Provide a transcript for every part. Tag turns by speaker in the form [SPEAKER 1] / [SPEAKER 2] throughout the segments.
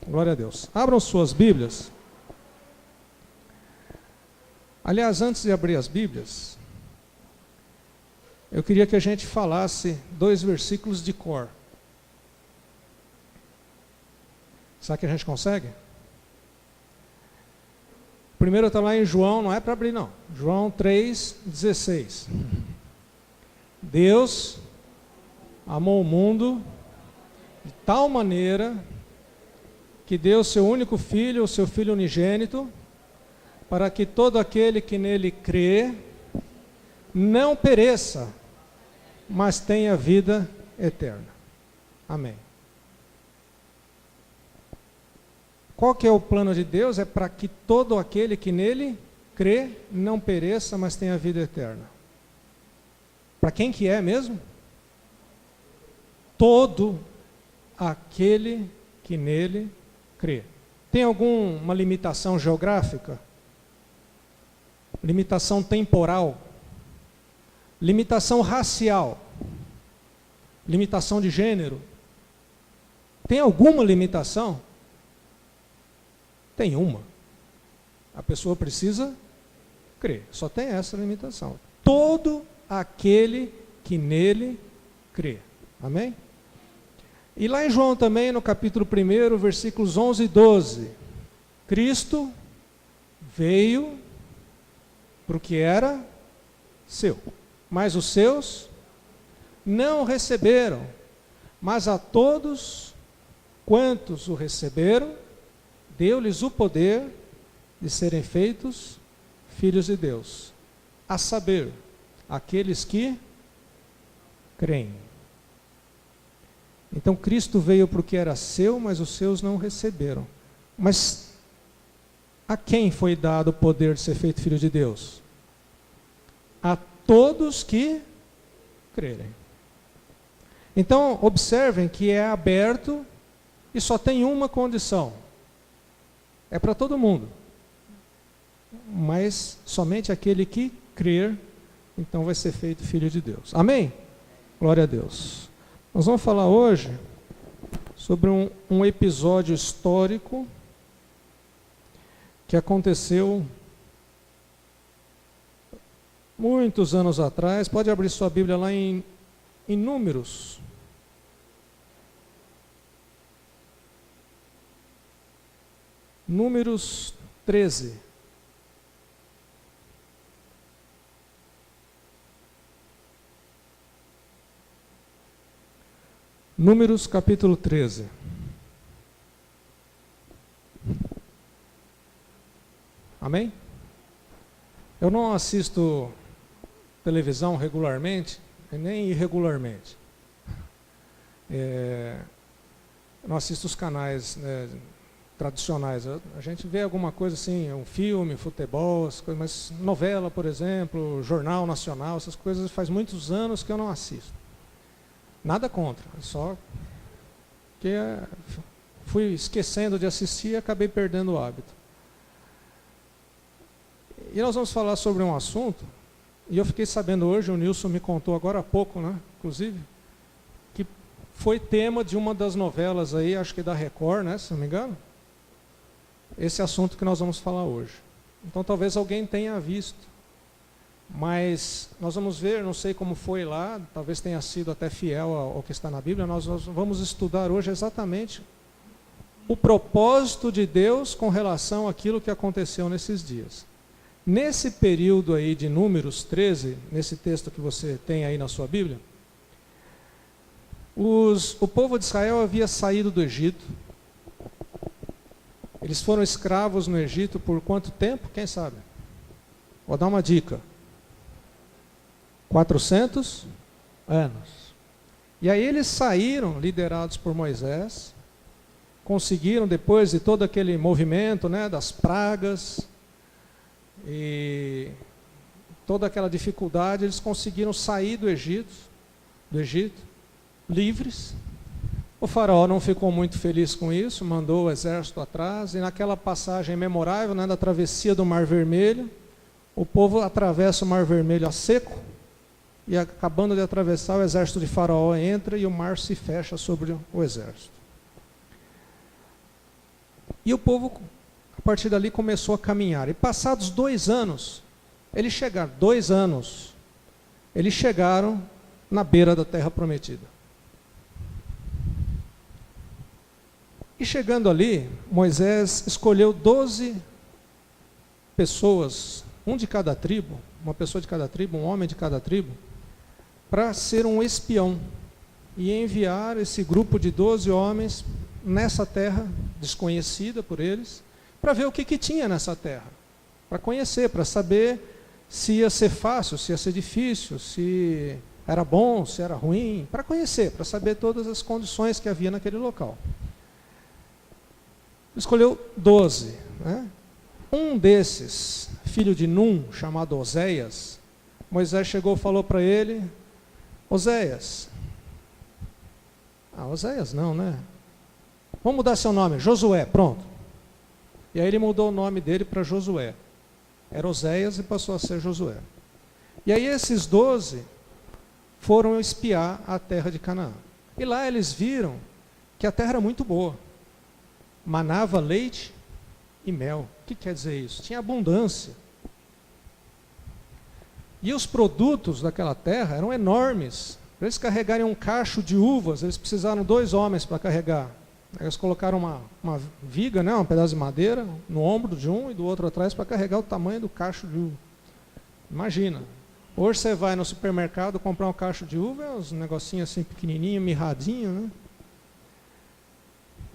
[SPEAKER 1] Glória a Deus. Abram suas Bíblias. Aliás, antes de abrir as Bíblias, eu queria que a gente falasse 2 versículos de cor. Será que a gente consegue? O primeiro está lá em João, não é para abrir não. João 3,16. Deus amou o mundo de tal maneira que deu seu único filho, o seu filho unigênito, para que todo aquele que nele crê não pereça, mas tenha vida eterna. Amém. Qual que é o plano de Deus? É para que todo aquele que nele crê não pereça, mas tenha vida eterna. Para quem que é mesmo? Todo aquele que nele crê. Tem alguma limitação geográfica? Limitação temporal? Limitação racial? Limitação de gênero? Tem alguma limitação? Tem uma. A pessoa precisa crer. Só tem essa limitação. Todo aquele que nele crê. Amém? E lá em João também, no capítulo 1, versículos 11 e 12. Cristo veio para o que era seu, mas os seus não receberam. Mas a todos quantos o receberam, deu-lhes o poder de serem feitos filhos de Deus, a saber, aqueles que creem. Então Cristo veio para o que era seu, mas os seus não receberam. Mas a quem foi dado o poder de ser feito filho de Deus? A todos que crerem. Então observem que é aberto e só tem uma condição. É para todo mundo. Mas somente aquele que crer, então vai ser feito filho de Deus. Amém? Glória a Deus. Nós vamos falar hoje sobre um episódio histórico que aconteceu muitos anos atrás. Pode abrir sua Bíblia lá em Números. Números 13. Números capítulo 13. Amém? Eu não assisto televisão regularmente, e nem irregularmente. Não assisto os canais tradicionais. A gente vê alguma coisa assim, um filme, futebol, essas coisas, mas novela, por exemplo, Jornal Nacional, essas coisas faz muitos anos que eu não assisto. Nada contra, só que fui esquecendo de assistir e acabei perdendo o hábito. E nós vamos falar sobre um assunto, e eu fiquei sabendo hoje, o Nilson me contou agora há pouco, né, inclusive, que foi tema de uma das novelas aí, acho que da Record, né, se não me engano, esse assunto que nós vamos falar hoje. Então talvez alguém tenha visto. Mas nós vamos ver, não sei como foi lá, talvez tenha sido até fiel ao que está na Bíblia, nós vamos estudar hoje exatamente o propósito de Deus com relação àquilo que aconteceu nesses dias. Nesse período aí de Números 13, nesse texto que você tem aí na sua Bíblia, o povo de Israel havia saído do Egito. Eles foram escravos no Egito por quanto tempo? Quem sabe? Vou dar uma dica. 400 anos. E aí eles saíram, liderados por Moisés, conseguiram, depois de todo aquele movimento, né, das pragas, e toda aquela dificuldade, eles conseguiram sair do Egito, livres. O faraó não ficou muito feliz com isso, mandou o exército atrás, e naquela passagem memorável, né, da travessia do Mar Vermelho, o povo atravessa o Mar Vermelho a seco, e acabando de atravessar, o exército de Faraó entra e o mar se fecha sobre o exército. E o povo, a partir dali, começou a caminhar. E passados 2 anos, eles chegaram na beira da terra prometida. E chegando ali, Moisés escolheu 12 pessoas, um de cada tribo, uma pessoa de cada tribo, um homem de cada tribo, para ser um espião e enviar esse grupo de 12 homens nessa terra desconhecida por eles, para ver o que tinha nessa terra, para conhecer, para saber se ia ser fácil, se ia ser difícil, se era bom, se era ruim, para conhecer, para saber todas as condições que havia naquele local. Escolheu 12, né? Um desses, filho de Num, chamado Oséias, Moisés chegou e falou para ele: Oséias não, né? Vamos mudar seu nome, Josué, pronto. E aí ele mudou o nome dele para Josué. Era Oséias e passou a ser Josué. E aí esses 12 foram espiar a terra de Canaã. E lá eles viram que a terra era muito boa. Manava leite e mel. O que quer dizer isso? Tinha abundância. E os produtos daquela terra eram enormes. Para eles carregarem um cacho de uvas, eles precisaram 2 homens para carregar. Aí eles colocaram uma viga, né, um pedaço de madeira, no ombro de um e do outro atrás para carregar o tamanho do cacho de uva. Imagina. Hoje você vai no supermercado comprar um cacho de uva, é uns negocinhos assim pequenininho, mirradinho, né?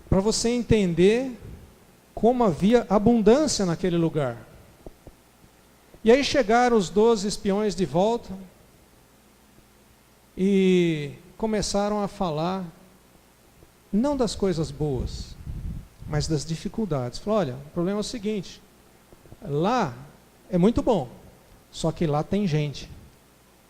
[SPEAKER 1] Para você entender como havia abundância naquele lugar. E aí chegaram os 12 espiões de volta e começaram a falar, não das coisas boas, mas das dificuldades. Falaram: olha, o problema é o seguinte, lá é muito bom, só que lá tem gente.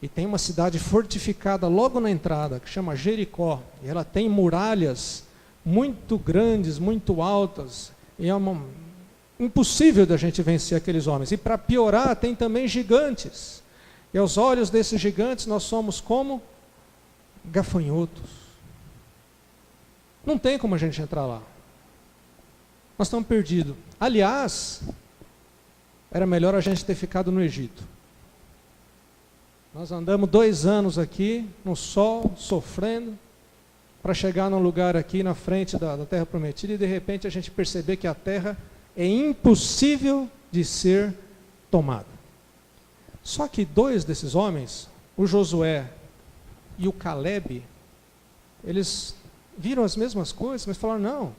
[SPEAKER 1] E tem uma cidade fortificada logo na entrada, que chama Jericó, e ela tem muralhas muito grandes, muito altas, e é impossível da gente vencer aqueles homens. E para piorar, tem também gigantes. E aos olhos desses gigantes, nós somos como gafanhotos. Não tem como a gente entrar lá. Nós estamos perdidos. Aliás, era melhor a gente ter ficado no Egito. Nós andamos 2 anos aqui, no sol, sofrendo, para chegar num lugar aqui na frente da terra prometida, e de repente a gente perceber que a terra é impossível de ser tomada. Só que 2 desses homens, o Josué e o Calebe, eles viram as mesmas coisas, mas falaram: não,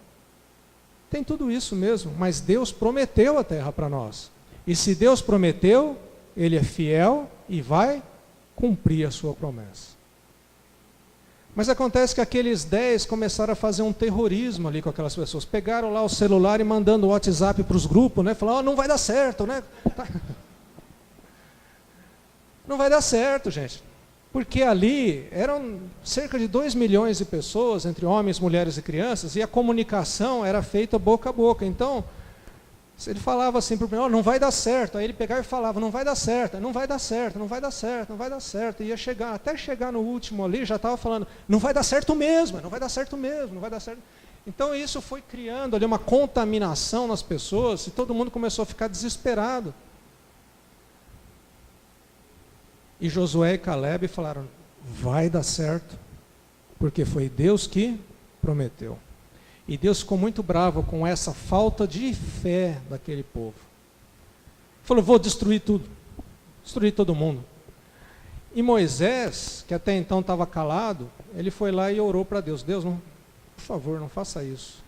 [SPEAKER 1] tem tudo isso mesmo, mas Deus prometeu a terra para nós. E se Deus prometeu, Ele é fiel e vai cumprir a sua promessa. Mas acontece que aqueles 10 começaram a fazer um terrorismo ali com aquelas pessoas. Pegaram lá o celular e mandando o WhatsApp para os grupos, né? Falaram: não vai dar certo, né? Não vai dar certo, gente. Porque ali eram cerca de 2 milhões de pessoas, entre homens, mulheres e crianças, e a comunicação era feita boca a boca. Então, ele falava assim para o primeiro: não vai dar certo. Aí ele pegava e falava: não vai dar certo, não vai dar certo, não vai dar certo, não vai dar certo. E ia chegar, até chegar no último ali, já estava falando: não vai dar certo mesmo, não vai dar certo mesmo, não vai dar certo. Então isso foi criando ali uma contaminação nas pessoas, e todo mundo começou a ficar desesperado. E Josué e Calebe falaram: vai dar certo, porque foi Deus que prometeu. E Deus ficou muito bravo com essa falta de fé daquele povo. Falou: vou destruir tudo, destruir todo mundo. E Moisés, que até então estava calado, ele foi lá e orou para Deus: Deus, não, por favor, não faça isso,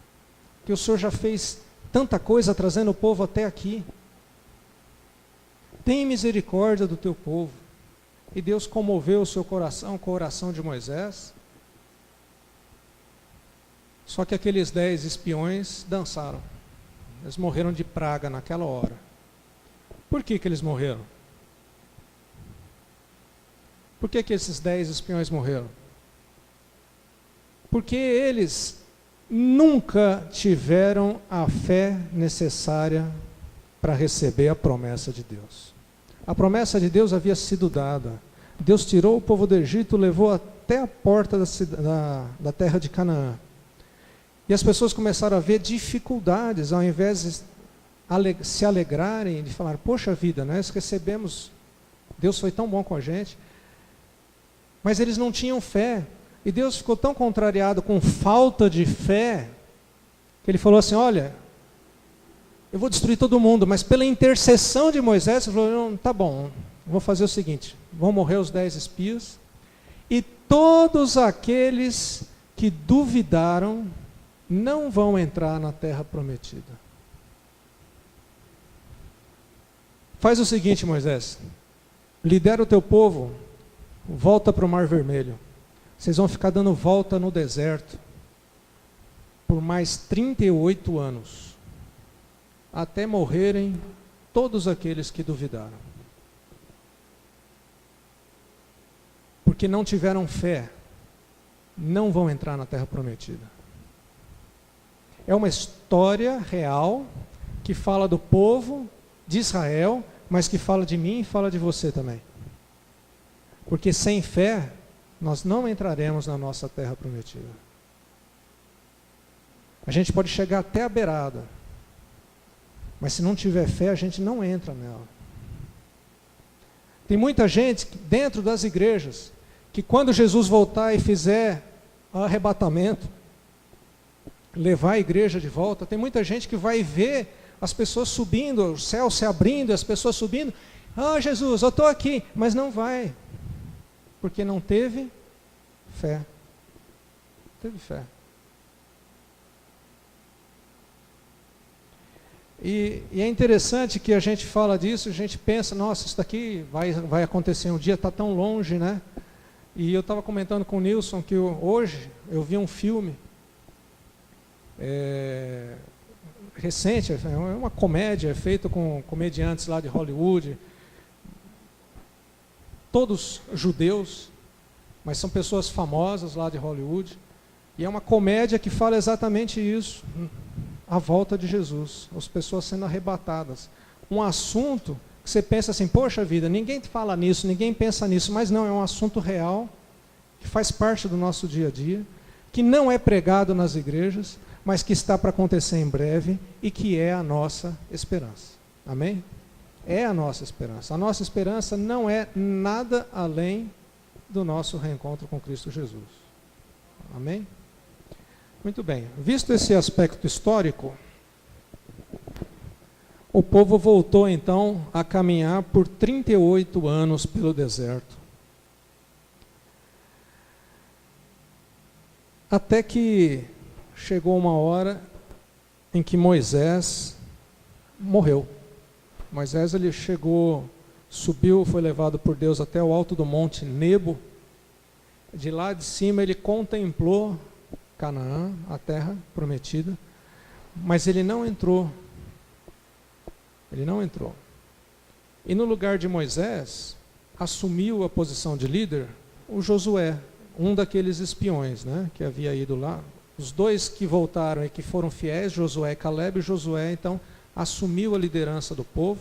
[SPEAKER 1] que o Senhor já fez tanta coisa trazendo o povo até aqui. Tem misericórdia do teu povo. E Deus comoveu o seu coração com a oração de Moisés. Só que aqueles 10 espiões dançaram. Eles morreram de praga naquela hora. Por que eles morreram? Por que esses 10 espiões morreram? Porque eles nunca tiveram a fé necessária para receber a promessa de Deus. A promessa de Deus havia sido dada. Deus tirou o povo do Egito, levou até a porta da terra de Canaã. E as pessoas começaram a ver dificuldades, ao invés de se alegrarem, de falar, poxa vida, nós recebemos, Deus foi tão bom com a gente, mas eles não tinham fé. E Deus ficou tão contrariado com falta de fé, que ele falou assim, olha, eu vou destruir todo mundo, mas pela intercessão de Moisés, ele falou, não, tá bom, vou fazer o seguinte, vão morrer os 10 espias, e todos aqueles que duvidaram não vão entrar na terra prometida. Faz o seguinte, Moisés, lidera o teu povo, volta para o Mar Vermelho. Vocês vão ficar dando volta no deserto por mais 38 anos, até morrerem todos aqueles que duvidaram. Porque não tiveram fé, não vão entrar na terra prometida. É uma história real que fala do povo de Israel, mas que fala de mim e fala de você também. Porque sem fé, nós não entraremos na nossa terra prometida. A gente pode chegar até a beirada, mas se não tiver fé, a gente não entra nela. Tem muita gente dentro das igrejas, que quando Jesus voltar e fizer o arrebatamento, levar a igreja de volta, tem muita gente que vai ver as pessoas subindo, o céu se abrindo, as pessoas subindo, Jesus, eu estou aqui, mas não vai, porque não teve fé. Teve fé. E é interessante que a gente fala disso, a gente pensa, nossa, isso daqui vai acontecer um dia, está tão longe, né? E eu estava comentando com o Nilson que hoje eu vi um filme recente, é uma comédia feita com comediantes lá de Hollywood, todos judeus, mas são pessoas famosas lá de Hollywood, e é uma comédia que fala exatamente isso, a volta de Jesus, as pessoas sendo arrebatadas. Um assunto que você pensa assim, poxa vida, ninguém fala nisso, ninguém pensa nisso, mas não, é um assunto real, que faz parte do nosso dia a dia, que não é pregado nas igrejas, mas que está para acontecer em breve e que é a nossa esperança. Amém? É a nossa esperança. A nossa esperança não é nada além do nosso reencontro com Cristo Jesus. Amém? Muito bem. Visto esse aspecto histórico, o povo voltou então a caminhar por 38 anos pelo deserto. Até que chegou uma hora em que Moisés morreu. Moisés ele chegou, subiu, foi levado por Deus até o alto do monte Nebo. De lá de cima ele contemplou Canaã, a terra prometida, mas ele não entrou. Ele não entrou. E no lugar de Moisés, assumiu a posição de líder o Josué, um daqueles espiões, né, que havia ido lá. Os dois que voltaram e que foram fiéis, Josué e Caleb, Josué então assumiu a liderança do povo,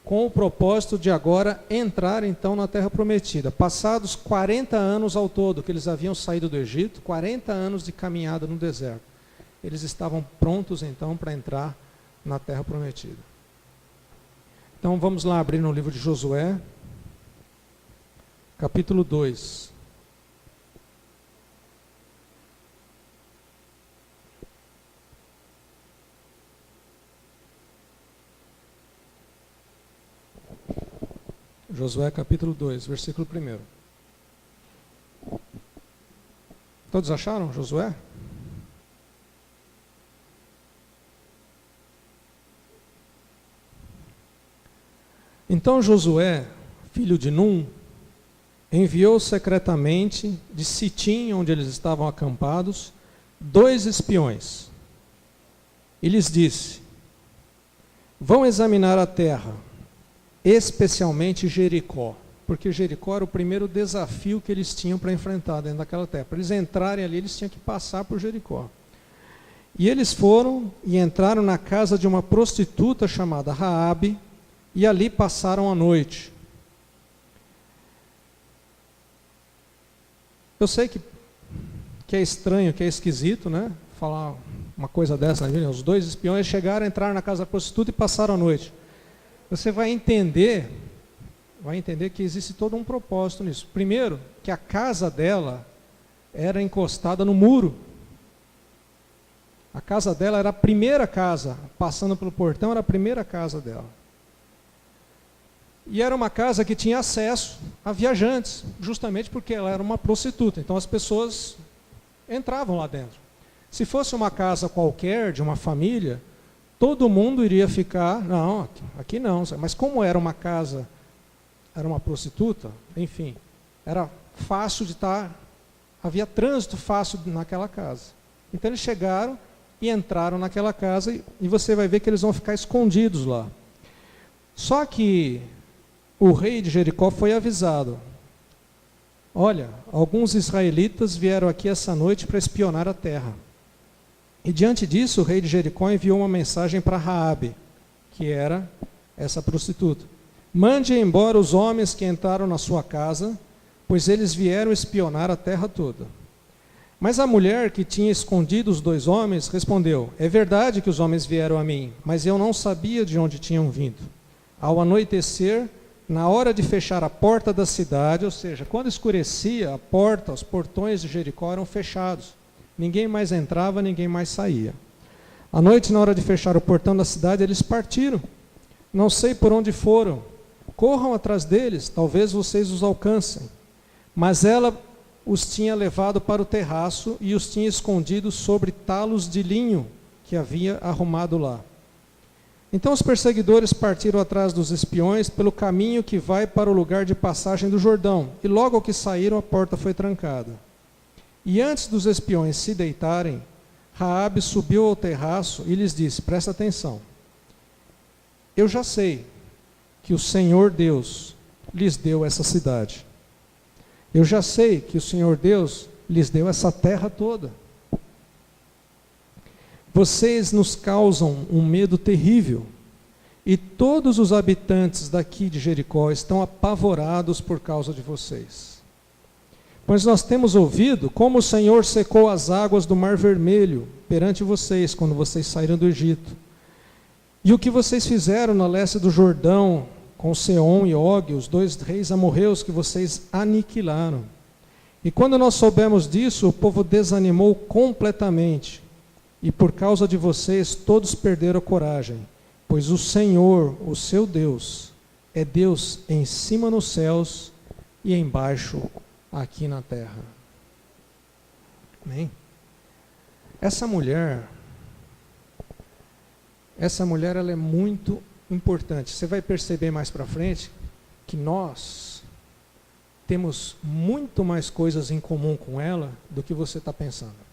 [SPEAKER 1] com o propósito de agora entrar então na terra prometida. Passados 40 anos ao todo que eles haviam saído do Egito, 40 anos de caminhada no deserto, eles estavam prontos então para entrar na terra prometida. Então vamos lá abrir no livro de Josué, capítulo 2. Josué capítulo 2, versículo 1. Todos acharam Josué? Então Josué, filho de Num, enviou secretamente de Sitim, onde eles estavam acampados, 2 espiões. E lhes disse: vão examinar a terra, especialmente Jericó, porque Jericó era o primeiro desafio que eles tinham para enfrentar dentro daquela terra. Para eles entrarem ali, eles tinham que passar por Jericó. E eles foram e entraram na casa de uma prostituta chamada Raabe, e ali passaram a noite. Eu sei que é estranho, que é esquisito, né? Falar uma coisa dessa na Bíblia? Os 2 espiões chegaram, entraram na casa da prostituta e passaram a noite. Você vai entender que existe todo um propósito nisso. Primeiro, que a casa dela era encostada no muro. A casa dela era a primeira casa, passando pelo portão, era a primeira casa dela. E era uma casa que tinha acesso a viajantes, justamente porque ela era uma prostituta. Então as pessoas entravam lá dentro. Se fosse uma casa qualquer, de uma família, todo mundo iria ficar, não, aqui não. Mas como era uma casa, era uma prostituta, enfim, era fácil de estar, havia trânsito fácil naquela casa. Então eles chegaram e entraram naquela casa e você vai ver que eles vão ficar escondidos lá. Só que o rei de Jericó foi avisado. Olha, alguns israelitas vieram aqui essa noite para espionar a terra. E diante disso, o rei de Jericó enviou uma mensagem para Raabe, que era essa prostituta. Mande embora os homens que entraram na sua casa, pois eles vieram espionar a terra toda. Mas a mulher que tinha escondido os 2 homens respondeu: é verdade que os homens vieram a mim, mas eu não sabia de onde tinham vindo. Ao anoitecer, na hora de fechar a porta da cidade, ou seja, quando escurecia, a porta, os portões de Jericó eram fechados. Ninguém mais entrava, ninguém mais saía. À noite, na hora de fechar o portão da cidade, eles partiram. Não sei por onde foram. Corram atrás deles, talvez vocês os alcancem. Mas ela os tinha levado para o terraço e os tinha escondido sobre talos de linho que havia arrumado lá. Então os perseguidores partiram atrás dos espiões pelo caminho que vai para o lugar de passagem do Jordão, e logo que saíram a porta foi trancada. E antes dos espiões se deitarem, Raabe subiu ao terraço e lhes disse: presta atenção, eu já sei que o Senhor Deus lhes deu essa cidade. Eu já sei que o Senhor Deus lhes deu essa terra toda. Vocês nos causam um medo terrível, e todos os habitantes daqui de Jericó estão apavorados por causa de vocês. Pois nós temos ouvido como o Senhor secou as águas do Mar Vermelho perante vocês, quando vocês saíram do Egito. E o que vocês fizeram na leste do Jordão, com Seom e Og, os 2 reis amorreus que vocês aniquilaram. E quando nós soubemos disso, o povo desanimou completamente. E por causa de vocês, todos perderam a coragem, pois o Senhor, o seu Deus, é Deus em cima nos céus e embaixo aqui na terra. Amém? Essa mulher ela é muito importante. Você vai perceber mais para frente que nós temos muito mais coisas em comum com ela do que você está pensando.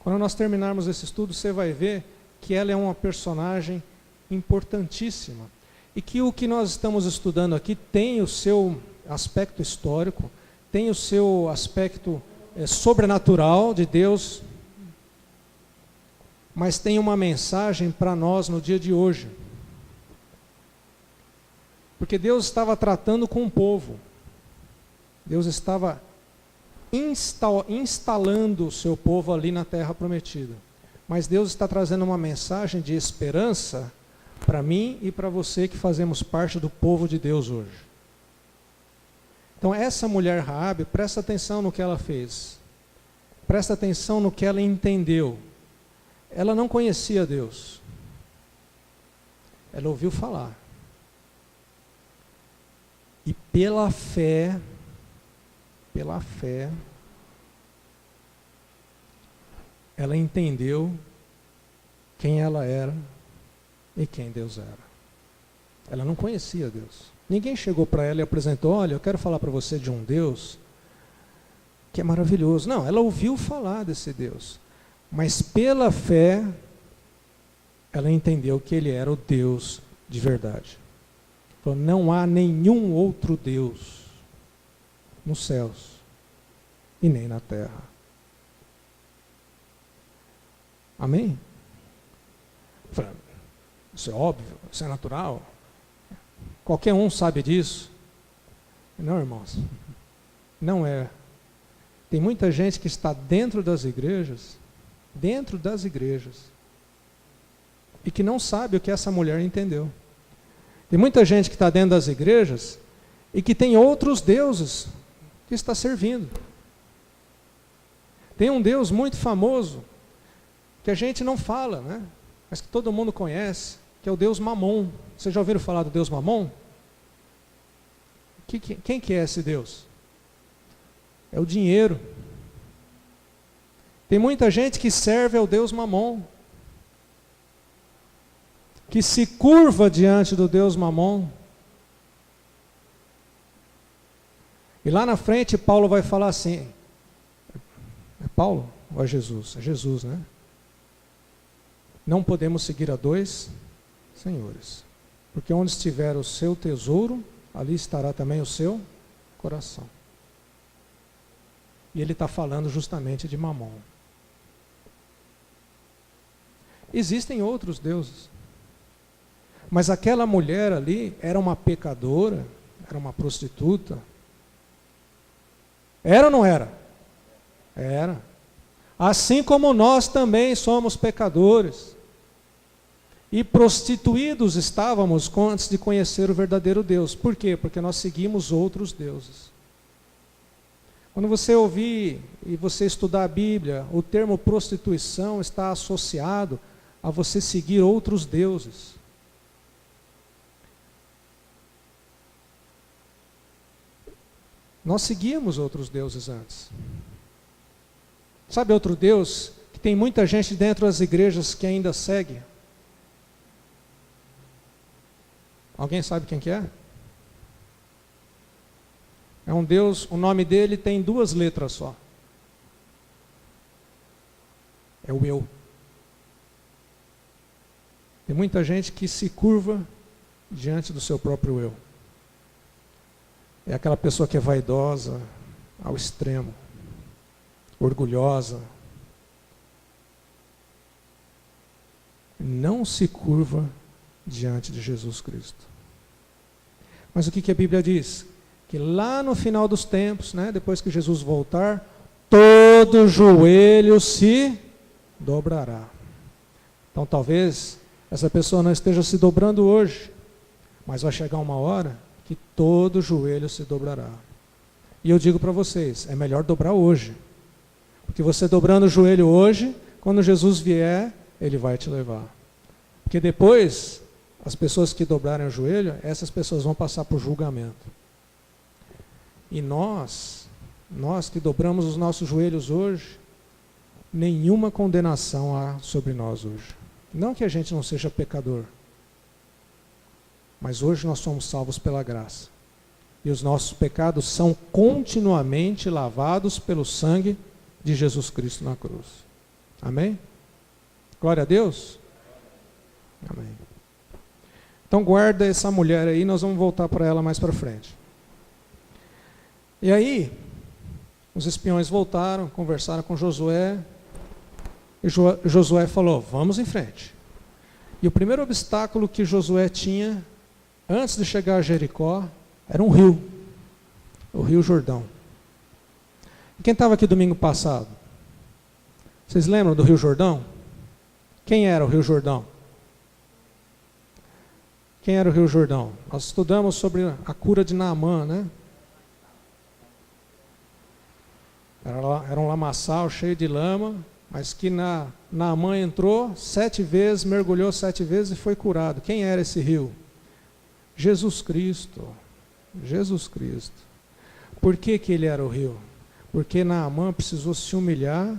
[SPEAKER 1] Quando nós terminarmos esse estudo, você vai ver que ela é uma personagem importantíssima. E que o que nós estamos estudando aqui tem o seu aspecto histórico, tem o seu aspecto sobrenatural de Deus, mas tem uma mensagem para nós no dia de hoje. Porque Deus estava tratando com o povo. Deus estava instalando o seu povo ali na terra prometida. Mas Deus está trazendo uma mensagem de esperança para mim e para você que fazemos parte do povo de Deus hoje. Então essa mulher Raabe, presta atenção no que ela fez. Presta atenção no que ela entendeu. Ela não conhecia Deus. Ela ouviu falar. E pela fé, ela entendeu quem ela era e quem Deus era. Ela não conhecia Deus. Ninguém chegou para ela e apresentou: olha, eu quero falar para você de um Deus que é maravilhoso. Não, ela ouviu falar desse Deus. Mas pela fé, ela entendeu que Ele era o Deus de verdade. Falou: não há nenhum outro Deus nos céus e nem na terra. Amém? Falei: isso é óbvio, isso é natural. Qualquer um sabe disso. Não, irmãos, não é. Tem muita gente que está dentro das igrejas dentro das igrejas e que não sabe o que essa mulher entendeu. Tem muita gente que está dentro das igrejas e que tem outros deuses que está servindo. Tem um Deus muito famoso que a gente não fala, né? Mas que todo mundo conhece, que é o Deus Mamon. Vocês já ouviram falar do Deus Mamon? Quem que é esse Deus? É o dinheiro. Tem muita gente que serve ao Deus Mamon, que se curva diante do Deus Mamon. E lá na frente Paulo vai falar assim, é Paulo ou é Jesus? É Jesus, né? Não podemos seguir a dois senhores, porque onde estiver o seu tesouro, ali estará também o seu coração. E ele está falando justamente de Mamon. Existem outros deuses, mas aquela mulher ali era uma pecadora, era uma prostituta. Era ou não era? Era. Assim como nós também somos pecadores. E prostituídos estávamos antes de conhecer o verdadeiro Deus. Por quê? Porque nós seguimos outros deuses. Quando você ouvir e você estudar a Bíblia, o termo prostituição está associado a você seguir outros deuses. Nós seguíamos outros deuses antes. Sabe outro Deus que tem muita gente dentro das igrejas que ainda segue? Alguém sabe quem que é? É um Deus, o nome dele tem 2 letras só. É o eu. Tem muita gente que se curva diante do seu próprio eu. É aquela pessoa que é vaidosa ao extremo, orgulhosa. Não se curva diante de Jesus Cristo. Mas o que a Bíblia diz? Que lá no final dos tempos, né, depois que Jesus voltar, todo joelho se dobrará. Então talvez essa pessoa não esteja se dobrando hoje, mas vai chegar uma hora que todo joelho se dobrará. E eu digo para vocês, é melhor dobrar hoje. Porque você dobrando o joelho hoje, quando Jesus vier, Ele vai te levar. Porque depois, as pessoas que dobrarem o joelho, essas pessoas vão passar por julgamento. E nós que dobramos os nossos joelhos hoje, nenhuma condenação há sobre nós hoje. Não que a gente não seja pecador, mas hoje nós somos salvos pela graça. E os nossos pecados são continuamente lavados pelo sangue de Jesus Cristo na cruz. Amém? Glória a Deus? Amém. Então guarda essa mulher aí, nós vamos voltar para ela mais para frente. E aí, os espiões voltaram, conversaram com Josué, e Josué falou, vamos em frente. E o primeiro obstáculo que Josué tinha, antes de chegar a Jericó, era um rio, o Rio Jordão. E quem estava aqui domingo passado? Vocês lembram do Rio Jordão? Quem era o Rio Jordão? Quem era o Rio Jordão? Nós estudamos sobre a cura de Naamã, né? Era um lamaçal cheio de lama, mas que Naamã entrou 7 vezes, mergulhou 7 vezes e foi curado. Quem era esse rio? Jesus Cristo. Jesus Cristo. Por que ele era o rio? Porque Naamã precisou se humilhar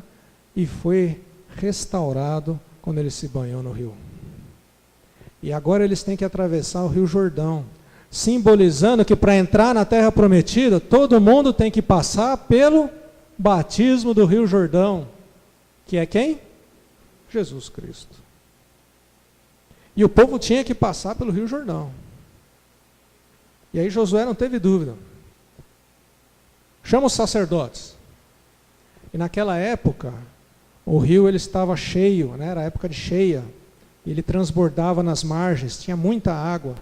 [SPEAKER 1] e foi restaurado quando ele se banhou no rio. E agora eles têm que atravessar o Rio Jordão, simbolizando que para entrar na Terra Prometida, todo mundo tem que passar pelo batismo do Rio Jordão, que é quem? Jesus Cristo. E o povo tinha que passar pelo Rio Jordão. E aí Josué não teve dúvida. Chama os sacerdotes. E naquela época, o rio ele estava cheio, né? Era a época de cheia. Ele transbordava nas margens, tinha muita água.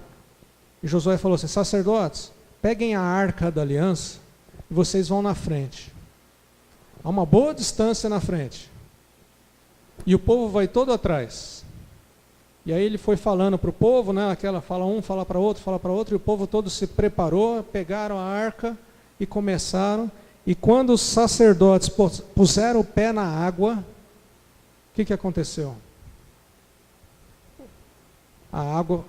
[SPEAKER 1] E Josué falou assim, sacerdotes, peguem a arca da aliança e vocês vão na frente. A uma boa distância na frente. E o povo vai todo atrás. E aí ele foi falando para o povo, né, fala um, fala para outro, e o povo todo se preparou, pegaram a arca e começaram. E quando os sacerdotes puseram o pé na água, o que aconteceu? A água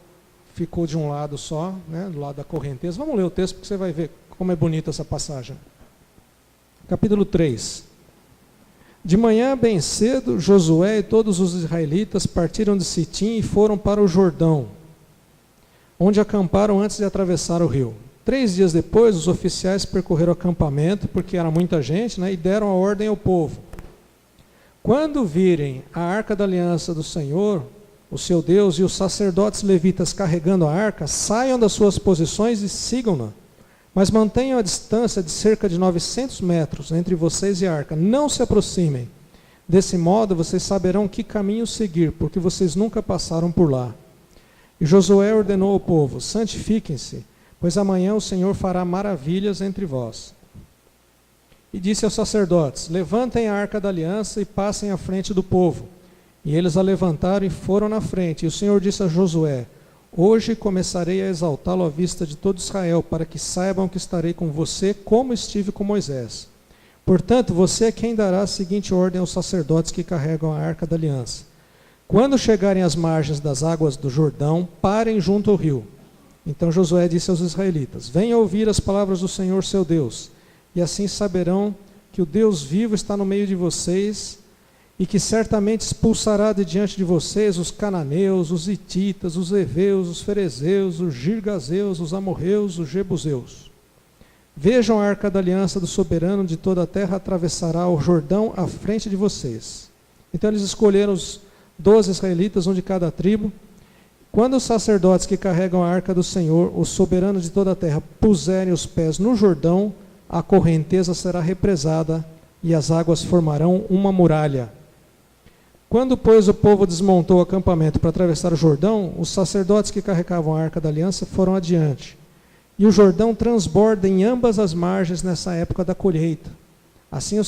[SPEAKER 1] ficou de um lado só, né, do lado da correnteza. Vamos ler o texto, porque você vai ver como é bonita essa passagem. Capítulo 3. De manhã bem cedo, Josué e todos os israelitas partiram de Sitim e foram para o Jordão, onde acamparam antes de atravessar o rio. 3 dias depois, os oficiais percorreram o acampamento, porque era muita gente, né, e deram a ordem ao povo. Quando virem a arca da aliança do Senhor, o seu Deus, e os sacerdotes levitas carregando a arca, saiam das suas posições e sigam-na. Mas mantenham a distância de cerca de 900 metros entre vocês e a arca. Não se aproximem. Desse modo, vocês saberão que caminho seguir, porque vocês nunca passaram por lá. E Josué ordenou ao povo: santifiquem-se, pois amanhã o Senhor fará maravilhas entre vós. E disse aos sacerdotes: levantem a arca da aliança e passem à frente do povo. E eles a levantaram e foram na frente. E o Senhor disse a Josué: hoje começarei a exaltá-lo à vista de todo Israel, para que saibam que estarei com você, como estive com Moisés. Portanto, você é quem dará a seguinte ordem aos sacerdotes que carregam a arca da aliança: quando chegarem às margens das águas do Jordão, parem junto ao rio. Então Josué disse aos israelitas: venham ouvir as palavras do Senhor seu Deus, e assim saberão que o Deus vivo está no meio de vocês, e que certamente expulsará de diante de vocês os cananeus, os hititas, os heveus, os ferezeus, os girgazeus, os amorreus, os jebuseus. Vejam a arca da aliança do soberano de toda a terra atravessará o Jordão à frente de vocês. Então eles escolheram os 12 israelitas, um de cada tribo. Quando os sacerdotes que carregam a arca do Senhor, o soberano de toda a terra, puserem os pés no Jordão, a correnteza será represada e as águas formarão uma muralha. Quando, pois, o povo desmontou o acampamento para atravessar o Jordão, os sacerdotes que carregavam a arca da aliança foram adiante. E o Jordão transborda em ambas as margens nessa época da colheita. Assim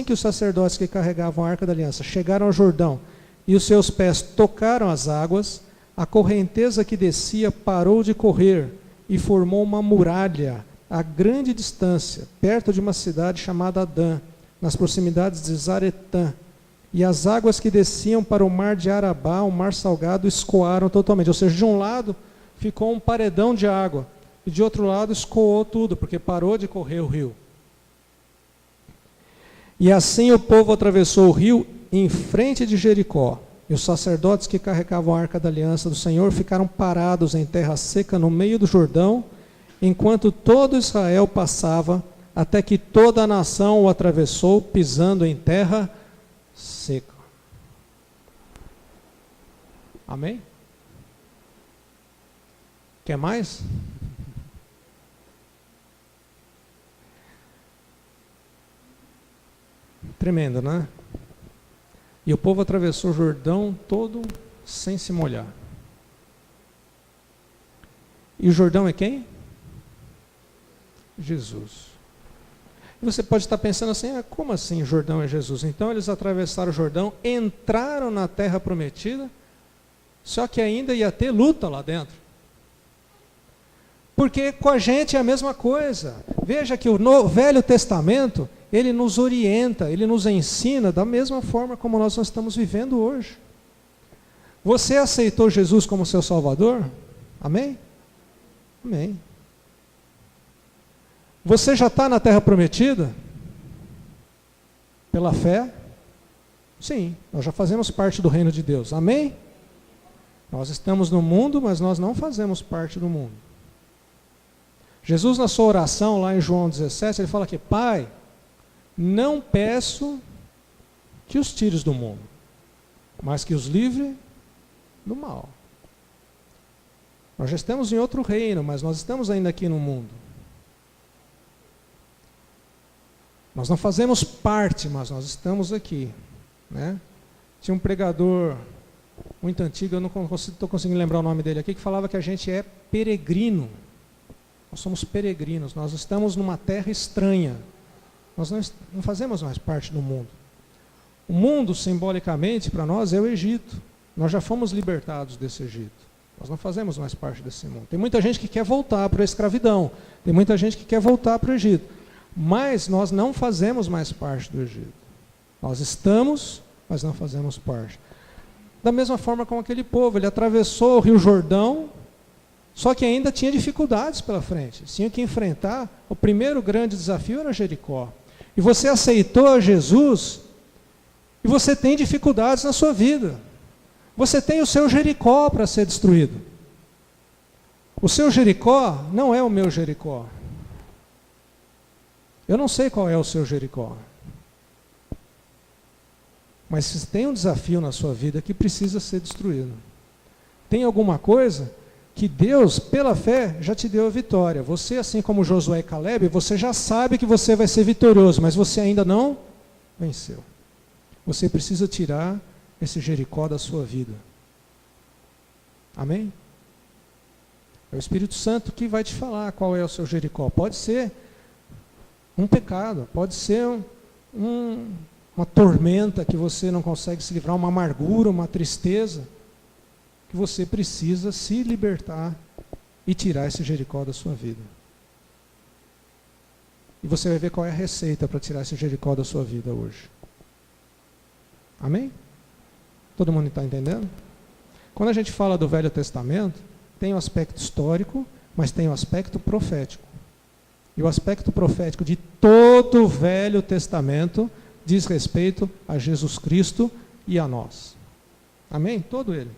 [SPEAKER 1] que os sacerdotes que carregavam a arca da aliança chegaram ao Jordão e os seus pés tocaram as águas, a correnteza que descia parou de correr e formou uma muralha a grande distância, perto de uma cidade chamada Adã, nas proximidades de Zaretã. E as águas que desciam para o mar de Arabá, o mar salgado, escoaram totalmente. Ou seja, de um lado ficou um paredão de água, e de outro lado escoou tudo, porque parou de correr o rio. E assim o povo atravessou o rio em frente de Jericó. E os sacerdotes que carregavam a arca da aliança do Senhor ficaram parados em terra seca no meio do Jordão, enquanto todo Israel passava, até que toda a nação o atravessou, pisando em terra seca. Amém? Quer mais? Tremendo, né? E o povo atravessou o Jordão todo sem se molhar. E o Jordão é quem? Jesus. E você pode estar pensando assim: como assim o Jordão é Jesus? Então eles atravessaram o Jordão, entraram na terra prometida, só que ainda ia ter luta lá dentro. Porque com a gente é a mesma coisa. Veja que o Velho Testamento, ele nos orienta, ele nos ensina da mesma forma como nós estamos vivendo hoje. Você aceitou Jesus como seu Salvador? Amém? Amém. Você já está na terra prometida? Pela fé? Sim, nós já fazemos parte do reino de Deus. Amém? Nós estamos no mundo, mas nós não fazemos parte do mundo. Jesus, na sua oração, lá em João 17, ele fala que: Pai, não peço que os tires do mundo, mas que os livre do mal. Nós já estamos em outro reino, mas nós estamos ainda aqui no mundo. Nós não fazemos parte, mas nós estamos aqui, né? Tinha um pregador muito antigo, eu não estou conseguindo lembrar o nome dele aqui, que falava que a gente é peregrino. Nós somos peregrinos, nós estamos numa terra estranha. Nós não fazemos mais parte do mundo. O mundo, simbolicamente, para nós, é o Egito. Nós já fomos libertados desse Egito. Nós não fazemos mais parte desse mundo. Tem muita gente que quer voltar para a escravidão. Tem muita gente que quer voltar para o Egito. Mas nós não fazemos mais parte do Egito. Nós estamos, mas não fazemos parte. Da mesma forma como aquele povo, ele atravessou o Rio Jordão, só que ainda tinha dificuldades pela frente. Tinha que enfrentar, o primeiro grande desafio era Jericó. E você aceitou Jesus, e você tem dificuldades na sua vida. Você tem o seu Jericó para ser destruído. O seu Jericó não é o meu Jericó. Eu não sei qual é o seu Jericó. Mas se tem um desafio na sua vida que precisa ser destruído. Tem alguma coisa que Deus, pela fé, já te deu a vitória. Você, assim como Josué e Caleb, você já sabe que você vai ser vitorioso, mas você ainda não venceu. Você precisa tirar esse Jericó da sua vida. Amém? É o Espírito Santo que vai te falar qual é o seu Jericó. Pode ser um pecado, pode ser uma tormenta que você não consegue se livrar, uma amargura, uma tristeza, que você precisa se libertar e tirar esse Jericó da sua vida. E você vai ver qual é a receita para tirar esse Jericó da sua vida hoje. Amém? Todo mundo está entendendo? Quando a gente fala do Velho Testamento, tem o aspecto histórico, mas tem o aspecto profético. E o aspecto profético de todo o Velho Testamento diz respeito a Jesus Cristo e a nós. Amém? Todo ele.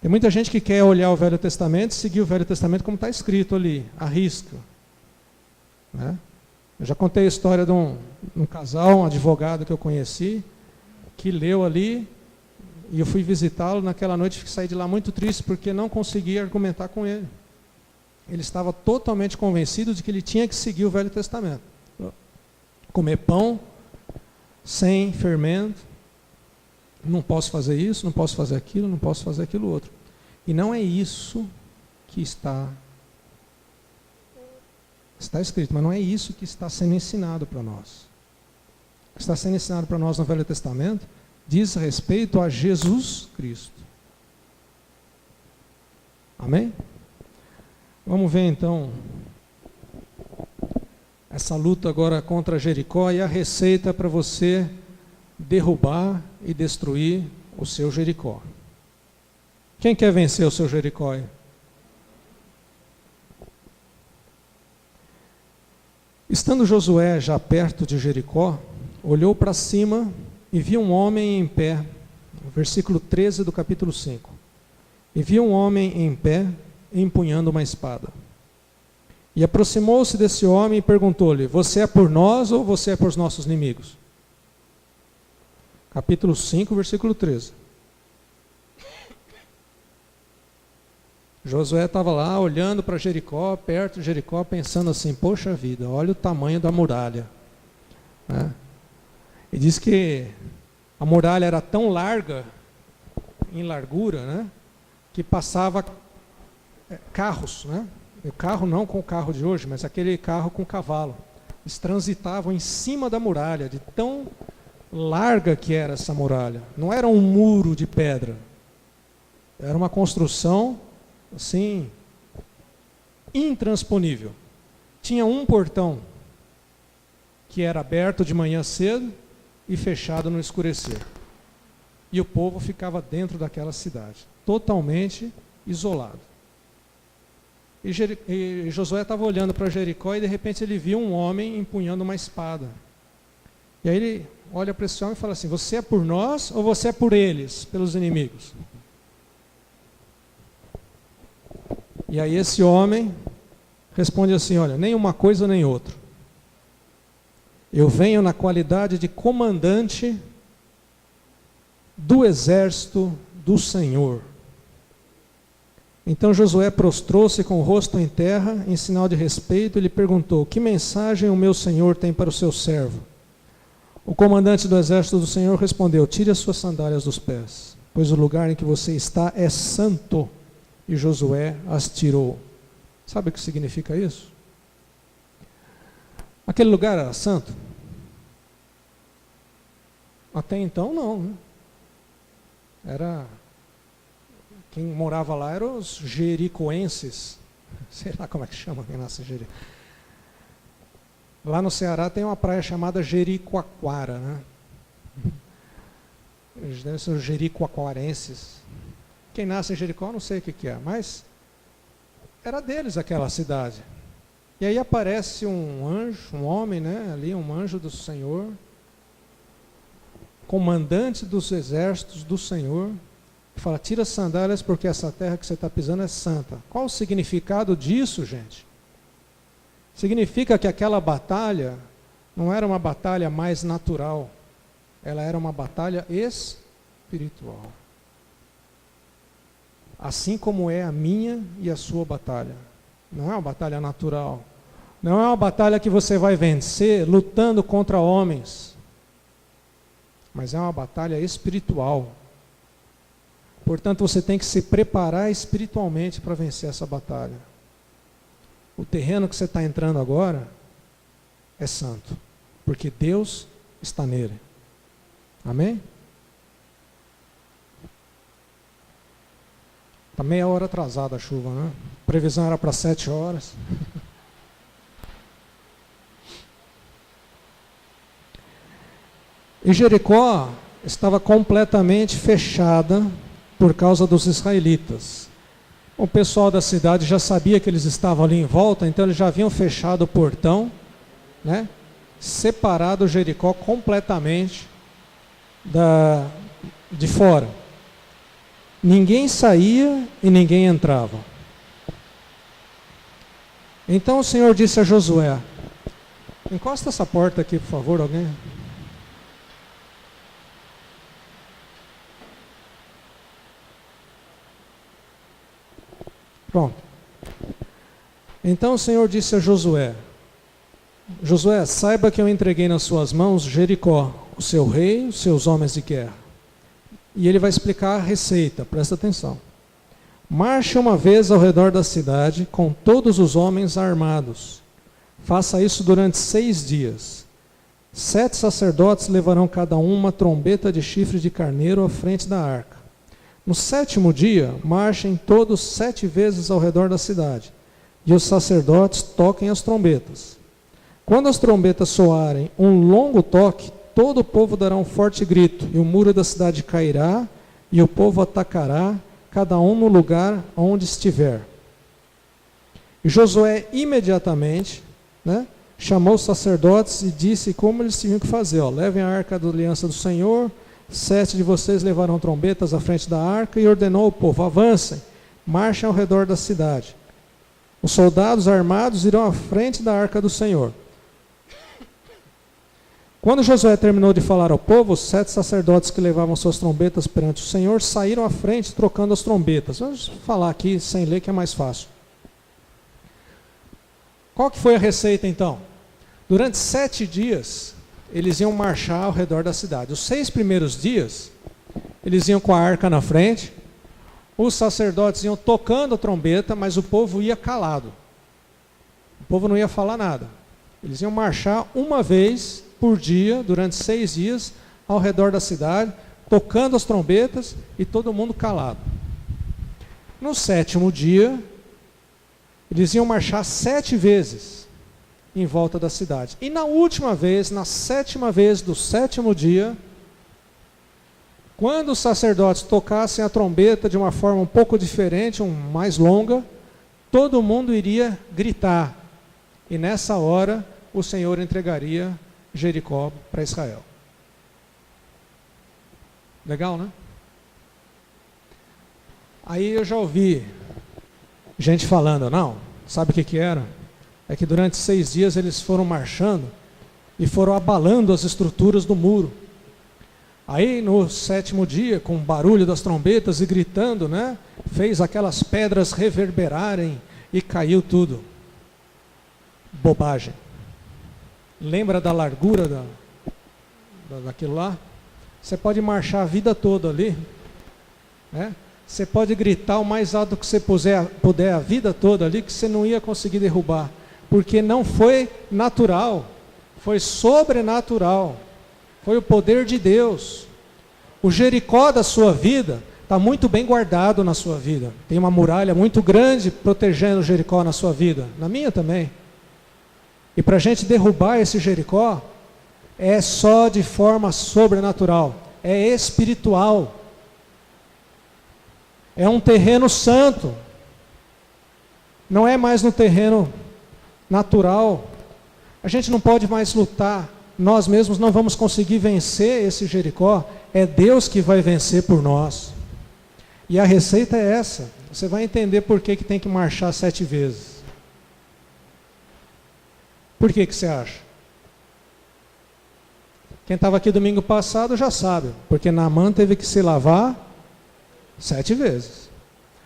[SPEAKER 1] Tem muita gente que quer olhar o Velho Testamento e seguir o Velho Testamento como está escrito ali, à risca. Né? Eu já contei a história de um casal, um advogado que eu conheci, que leu ali, e eu fui visitá-lo naquela noite, saí de lá muito triste, porque não conseguia argumentar com ele. Ele estava totalmente convencido de que ele tinha que seguir o Velho Testamento. Comer pão, sem fermento, não posso fazer isso, não posso fazer aquilo, não posso fazer aquilo outro. E não é isso que está escrito, mas não é isso que está sendo ensinado para nós. O que está sendo ensinado para nós no Velho Testamento diz respeito a Jesus Cristo. Amém? Vamos ver então essa luta agora contra Jericó e a receita para você derrubar e destruir o seu Jericó. Quem quer vencer o seu Jericó? Estando Josué já perto de Jericó, olhou para cima e viu um homem em pé, versículo 13 do capítulo 5. E viu um homem em pé, empunhando uma espada. E aproximou-se desse homem e perguntou-lhe: você é por nós ou você é por os nossos inimigos? Capítulo 5, versículo 13. Josué estava lá olhando para Jericó, perto de Jericó, pensando assim: poxa vida, olha o tamanho da muralha. Né? E diz que a muralha era tão larga, em largura, né, que passava carros, né? O carro não com o carro de hoje, mas aquele carro com cavalo. Eles transitavam em cima da muralha, de tão larga que era essa muralha. Não era um muro de pedra. Era uma construção, assim, intransponível. Tinha um portão que era aberto de manhã cedo e fechado no escurecer. E o povo ficava dentro daquela cidade, totalmente isolado. E Josué estava olhando para Jericó e de repente ele viu um homem empunhando uma espada. E aí ele olha para esse homem e fala assim: você é por nós ou você é por eles, pelos inimigos? E aí esse homem responde assim: olha, nem uma coisa nem outra. Eu venho na qualidade de comandante do exército do Senhor. Então Josué prostrou-se com o rosto em terra, em sinal de respeito, e lhe perguntou: que mensagem o meu senhor tem para o seu servo? O comandante do exército do Senhor respondeu: tire as suas sandálias dos pés, pois o lugar em que você está é santo. E Josué as tirou. Sabe o que significa isso? Aquele lugar era santo? Até então não, né? Quem morava lá eram os jericoenses. Sei lá como é que chama quem nasce em Jerico. Lá no Ceará tem uma praia chamada Jericoacoara, né? Eles devem ser os jericoacoarenses. Quem nasce em Jericó, não sei o que é, mas era deles aquela cidade. E aí aparece um anjo, um homem, né? Ali, um anjo do Senhor, comandante dos exércitos do Senhor, e fala: tira as sandálias porque essa terra que você está pisando é santa. Qual o significado disso, gente? Significa que aquela batalha não era uma batalha mais natural, ela era uma batalha espiritual. Assim como é a minha e a sua batalha. Não é uma batalha natural. Não é uma batalha que você vai vencer lutando contra homens. Mas é uma batalha espiritual. Portanto, você tem que se preparar espiritualmente para vencer essa batalha. O terreno que você está entrando agora é santo, porque Deus está nele. Amém? Está meia hora atrasada a chuva, né? A previsão era para 7 horas. E Jericó estava completamente fechada por causa dos israelitas. O pessoal da cidade já sabia que eles estavam ali em volta, então eles já haviam fechado o portão, né? Separado Jericó completamente de fora. Ninguém saía e ninguém entrava. Então o Senhor disse a Josué: encosta essa porta aqui, por favor, alguém. Pronto. Então o Senhor disse a Josué: Josué, saiba que eu entreguei nas suas mãos Jericó, o seu rei, os seus homens de guerra. E ele vai explicar a receita, presta atenção. Marche uma vez ao redor da cidade com todos os homens armados. Faça isso durante 6 dias. 7 sacerdotes levarão cada um uma trombeta de chifre de carneiro à frente da arca. No 7º dia, marchem todos 7 vezes ao redor da cidade, e os sacerdotes toquem as trombetas. Quando as trombetas soarem um longo toque, todo o povo dará um forte grito, e o muro da cidade cairá, e o povo atacará, cada um no lugar onde estiver. E Josué imediatamente, chamou os sacerdotes e disse como eles tinham que fazer. Levem a arca da aliança do Senhor, 7 de vocês levarão trombetas à frente da arca, e ordenou ao povo: avancem, marchem ao redor da cidade. Os soldados armados irão à frente da arca do Senhor. Quando Josué terminou de falar ao povo, os 7 sacerdotes que levavam suas trombetas perante o Senhor saíram à frente trocando as trombetas. Vamos falar aqui sem ler que é mais fácil. Qual que foi a receita então? Durante 7 dias, eles iam marchar ao redor da cidade. Os 6 primeiros dias, eles iam com a arca na frente, os sacerdotes iam tocando a trombeta, mas o povo ia calado. O povo não ia falar nada. Eles iam marchar uma vez por dia, durante 6 dias, ao redor da cidade, tocando as trombetas e todo mundo calado. No 7º dia, eles iam marchar 7 vezes em volta da cidade. E na última vez, na 7ª vez do 7º dia, quando os sacerdotes tocassem a trombeta de uma forma um pouco diferente, mais longa, todo mundo iria gritar. E nessa hora, o Senhor entregaria Jericó para Israel. Legal, né? Aí eu já ouvi gente falando, não, sabe o que era? É que durante 6 dias eles foram marchando e foram abalando as estruturas do muro. Aí no 7º dia, com o barulho das trombetas e gritando, fez aquelas pedras reverberarem e caiu tudo. Bobagem. Lembra da largura daquilo lá? Você pode marchar a vida toda ali, Você pode gritar o mais alto que você puder a vida toda ali, que você não ia conseguir derrubar, porque não foi natural, foi sobrenatural. Foi o poder de Deus. O Jericó da sua vida está muito bem guardado na sua vida. Tem uma muralha muito grande protegendo o Jericó na sua vida. Na minha também. E para a gente derrubar esse Jericó, é só de forma sobrenatural. É espiritual. É um terreno santo. Não é mais no terreno natural. A gente não pode mais lutar. Nós mesmos não vamos conseguir vencer esse Jericó. É Deus que vai vencer por nós. E a receita é essa. Você vai entender por que tem que marchar 7 vezes. Por que você acha? Quem estava aqui domingo passado já sabe. Porque Naamã teve que se lavar 7 vezes.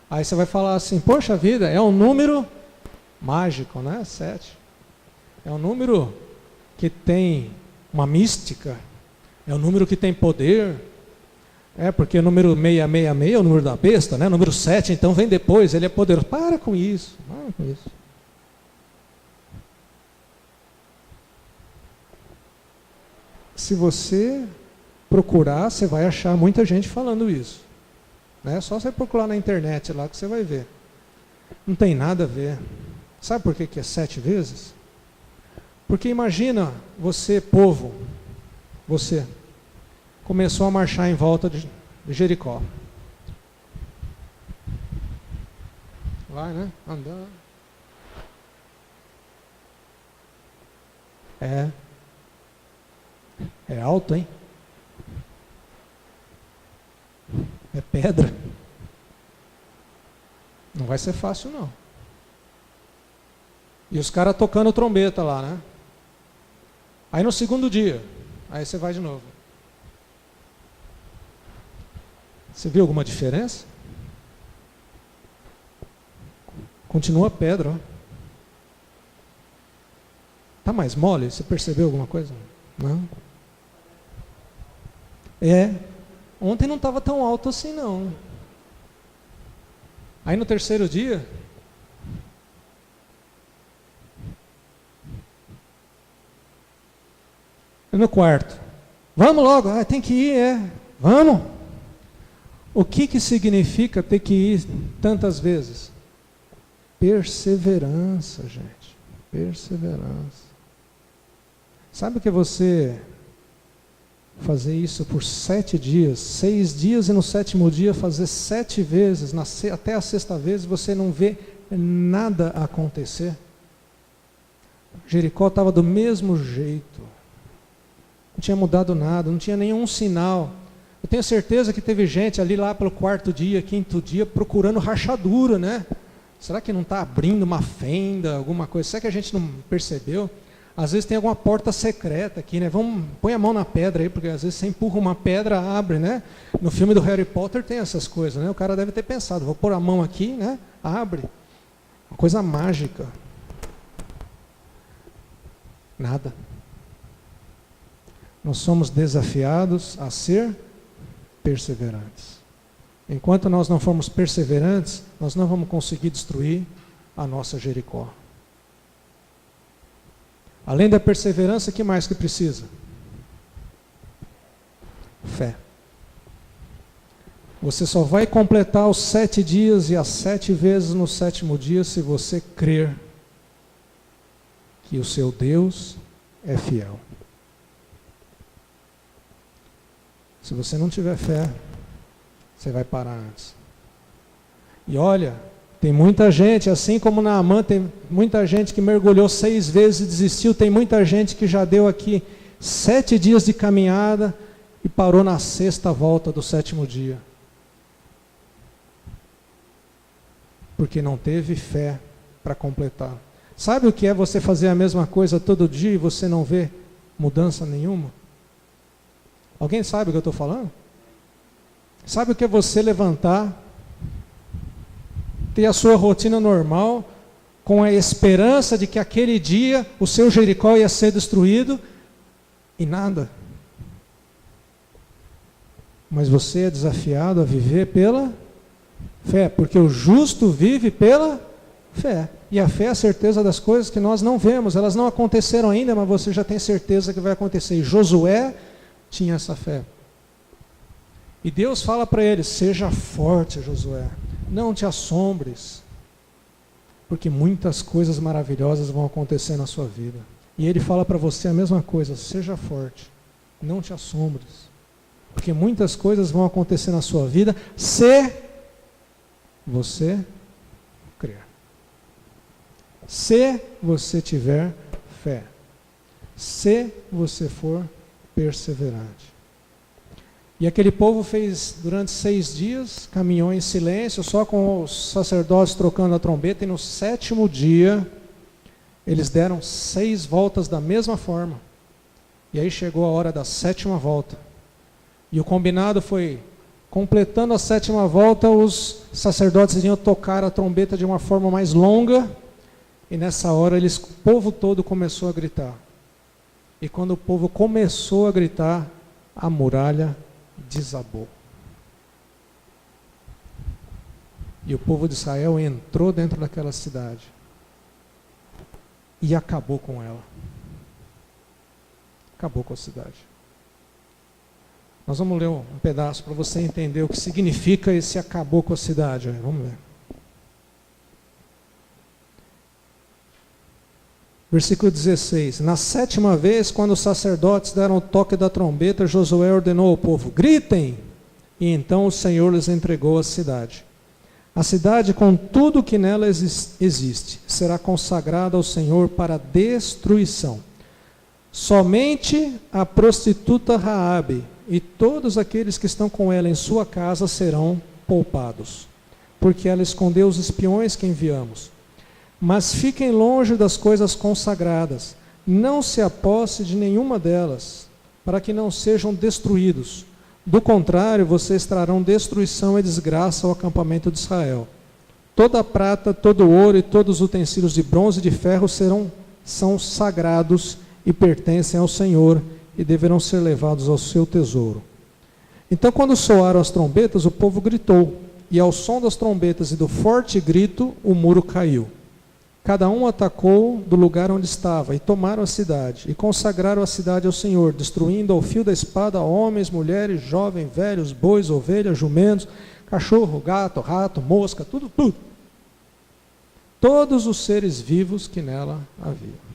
[SPEAKER 1] Aí você vai falar assim, poxa vida, é um número mágico, né? 7. É um número que tem uma mística. É um número que tem poder. Porque o número 666 é o número da besta, né? O número 7, então, vem depois, ele é poderoso. Para com isso. Para com isso. Se você procurar, você vai achar muita gente falando isso. É só você procurar na internet lá que você vai ver. Não tem nada a ver. Sabe por que é 7 vezes? Porque imagina você, povo, você começou a marchar em volta de Jericó. Vai, né? Andando. É alto, hein? É pedra. Não vai ser fácil, não. E os caras tocando trombeta lá, né? Aí no segundo dia, aí você vai de novo. Você viu alguma diferença? Continua pedra, ó. Tá mais mole? Você percebeu alguma coisa? Não? Ontem não estava tão alto assim, não. Aí no terceiro dia, no quarto, vamos logo, tem que ir, vamos. O que significa ter que ir tantas vezes? Perseverança, gente. Perseverança. Sabe o que é você fazer isso por 7 dias, 6 dias e no 7º dia fazer 7 vezes, até a 6ª vez você não vê nada acontecer? Jericó estava do mesmo jeito. Não tinha mudado nada, não tinha nenhum sinal. Eu tenho certeza que teve gente ali lá pelo 4º dia, 5º dia, procurando rachadura, né? Será que não está abrindo uma fenda, alguma coisa? Será que a gente não percebeu? Às vezes tem alguma porta secreta aqui, né? Põe a mão na pedra aí, porque às vezes você empurra uma pedra, abre, né? No filme do Harry Potter tem essas coisas, né? O cara deve ter pensado, vou pôr a mão aqui, né? Abre. Uma coisa mágica. Nada. Nós somos desafiados a ser perseverantes. Enquanto nós não formos perseverantes, nós não vamos conseguir destruir a nossa Jericó. Além da perseverança, o que mais que precisa? Fé. Você só vai completar os 7 dias e as 7 vezes no 7º dia se você crer que o seu Deus é fiel. Se você não tiver fé, você vai parar antes. E olha, tem muita gente, assim como Naamã, tem muita gente que mergulhou 6 vezes e desistiu. Tem muita gente que já deu aqui 7 dias de caminhada e parou na 6ª volta do 7º dia. Porque não teve fé para completar. Sabe o que é você fazer a mesma coisa todo dia e você não vê mudança nenhuma? Alguém sabe o que eu estou falando? Sabe o que é você levantar, ter a sua rotina normal, com a esperança de que aquele dia o seu Jericó ia ser destruído, e nada. Mas você é desafiado a viver pela fé, porque o justo vive pela fé. E a fé é a certeza das coisas que nós não vemos, elas não aconteceram ainda, mas você já tem certeza que vai acontecer. E Josué tinha essa fé. E Deus fala para ele: seja forte, Josué, não te assombres, porque muitas coisas maravilhosas vão acontecer na sua vida. E ele fala para você a mesma coisa: seja forte, não te assombres, porque muitas coisas vão acontecer na sua vida se você crer. Se você tiver fé. Se você for perseverante. E aquele povo fez durante 6 dias, caminhou em silêncio, só com os sacerdotes trocando a trombeta, e no 7º dia, eles deram 6 voltas da mesma forma. E aí chegou a hora da 7ª volta. E o combinado foi, completando a 7ª volta, os sacerdotes iriam tocar a trombeta de uma forma mais longa, e nessa hora o povo todo começou a gritar. E quando o povo começou a gritar, a muralha desabou. E o povo de Israel entrou dentro daquela cidade e acabou com ela. Acabou com a cidade. Nós vamos ler um pedaço para você entender o que significa esse acabou com a cidade. Vamos ver. Versículo 16. Na 7ª vez, quando os sacerdotes deram o toque da trombeta, Josué ordenou ao povo: gritem! E então o Senhor lhes entregou a cidade. A cidade, com tudo que nela existe, será consagrada ao Senhor para destruição. Somente a prostituta Raabe e todos aqueles que estão com ela em sua casa serão poupados, porque ela escondeu os espiões que enviamos. Mas fiquem longe das coisas consagradas, não se aposse de nenhuma delas, para que não sejam destruídos. Do contrário, vocês trarão destruição e desgraça ao acampamento de Israel. Toda a prata, todo o ouro e todos os utensílios de bronze e de ferro são sagrados e pertencem ao Senhor, e deverão ser levados ao seu tesouro. Então, quando soaram as trombetas, o povo gritou, e ao som das trombetas e do forte grito, o muro caiu. Cada um atacou do lugar onde estava, e tomaram a cidade, e consagraram a cidade ao Senhor, destruindo ao fio da espada homens, mulheres, jovens, velhos, bois, ovelhas, jumentos, cachorro, gato, rato, mosca, tudo. Todos os seres vivos que nela havia.